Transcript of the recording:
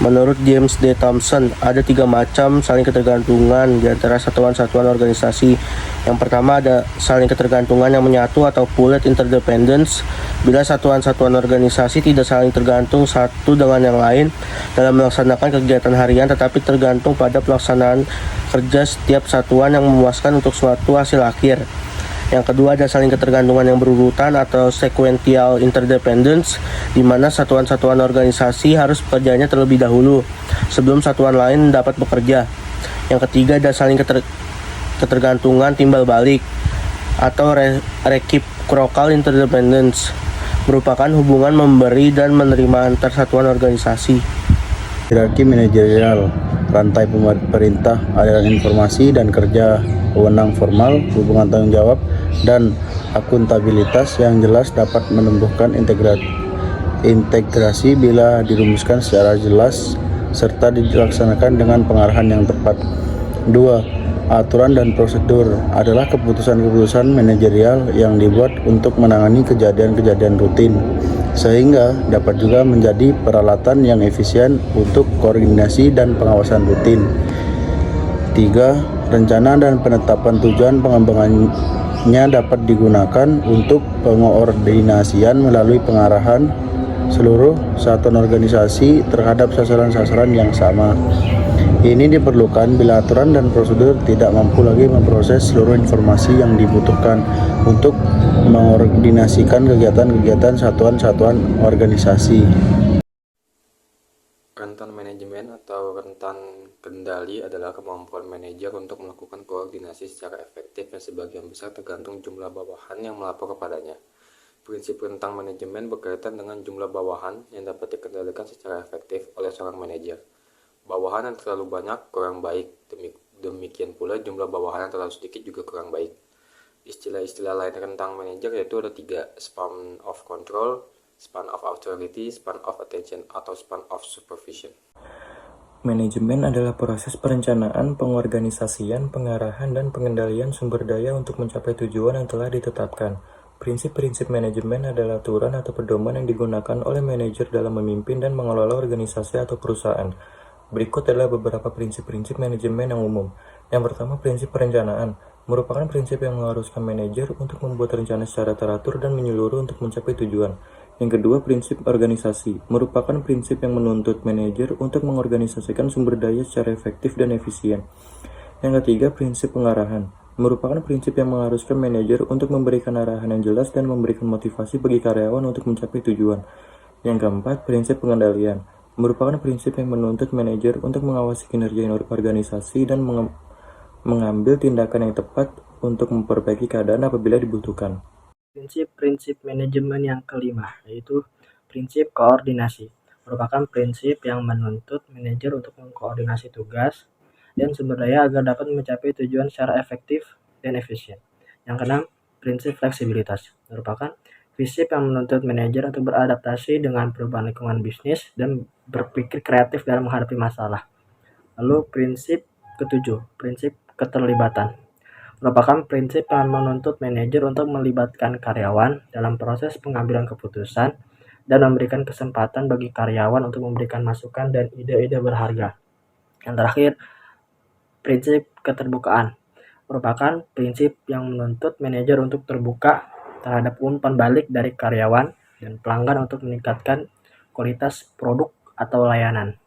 Menurut James D. Thompson, ada 3 macam saling ketergantungan di antara satuan-satuan organisasi. Yang pertama ada saling ketergantungan yang menyatu atau pulled interdependence. Bila satuan-satuan organisasi tidak saling tergantung satu dengan yang lain dalam melaksanakan kegiatan harian, tetapi tergantung pada pelaksanaan kerja setiap satuan yang memuaskan untuk suatu hasil akhir. Yang kedua ada saling ketergantungan yang berurutan atau sequential interdependence, di mana satuan-satuan organisasi harus bekerjanya terlebih dahulu sebelum satuan lain dapat bekerja. Yang ketiga ada saling ketergantungan timbal balik atau reciprocal interdependence, merupakan hubungan memberi dan menerima antar satuan organisasi. Hierarki manajerial, rantai pemerintah, aliran informasi dan kerja, wewenang formal, hubungan tanggung jawab, dan akuntabilitas yang jelas dapat menumbuhkan integrasi bila dirumuskan secara jelas serta dilaksanakan dengan pengarahan yang tepat. 2. Aturan dan prosedur adalah keputusan-keputusan manajerial yang dibuat untuk menangani kejadian-kejadian rutin, sehingga dapat juga menjadi peralatan yang efisien untuk koordinasi dan pengawasan rutin. 3. Rencana dan penetapan tujuan pengembangannya dapat digunakan untuk pengoordinasian melalui pengarahan seluruh satuan organisasi terhadap sasaran-sasaran yang sama. Ini diperlukan bila aturan dan prosedur tidak mampu lagi memproses seluruh informasi yang dibutuhkan untuk mengordinasikan kegiatan-kegiatan satuan-satuan organisasi. Rentan manajemen atau rentan kendali adalah kemampuan manajer untuk melakukan koordinasi secara efektif yang sebagian besar tergantung jumlah bawahan yang melapor kepadanya. Prinsip rentang manajemen berkaitan dengan jumlah bawahan yang dapat dikendalikan secara efektif oleh seorang manajer. Bawahan yang terlalu banyak kurang baik, demikian pula jumlah bawahan yang terlalu sedikit juga kurang baik. Istilah-istilah lain rentang manajer yaitu ada 3: span of control, span of authority, span of attention, atau span of supervision. Manajemen adalah proses perencanaan, pengorganisasian, pengarahan, dan pengendalian sumber daya untuk mencapai tujuan yang telah ditetapkan. Prinsip-prinsip manajemen adalah aturan atau pedoman yang digunakan oleh manajer dalam memimpin dan mengelola organisasi atau perusahaan. Berikut adalah beberapa prinsip-prinsip manajemen yang umum. Yang pertama, prinsip perencanaan. Merupakan prinsip yang mengharuskan manajer untuk membuat rencana secara teratur dan menyeluruh untuk mencapai tujuan. Yang kedua, prinsip organisasi. Merupakan prinsip yang menuntut manajer untuk mengorganisasikan sumber daya secara efektif dan efisien. Yang ketiga, prinsip pengarahan. Merupakan prinsip yang mengharuskan manajer untuk memberikan arahan yang jelas dan memberikan motivasi bagi karyawan untuk mencapai tujuan. Yang keempat, prinsip pengendalian. Merupakan prinsip yang menuntut manajer untuk mengawasi kinerja organisasi dan mengambil tindakan yang tepat untuk memperbaiki keadaan apabila dibutuhkan. Prinsip-prinsip manajemen yang kelima, yaitu prinsip koordinasi. Merupakan prinsip yang menuntut manajer untuk mengkoordinasi tugas dan sumber daya agar dapat mencapai tujuan secara efektif dan efisien. Yang keenam, prinsip fleksibilitas. Merupakan prinsip yang menuntut manajer untuk beradaptasi dengan perubahan lingkungan bisnis dan berpikir kreatif dalam menghadapi masalah. Lalu prinsip ketujuh, prinsip keterlibatan. Merupakan prinsip yang menuntut manajer untuk melibatkan karyawan dalam proses pengambilan keputusan dan memberikan kesempatan bagi karyawan untuk memberikan masukan dan ide-ide berharga. Yang terakhir, prinsip keterbukaan. Merupakan prinsip yang menuntut manajer untuk terbuka terhadap umpan balik dari karyawan dan pelanggan untuk meningkatkan kualitas produk atau layanan.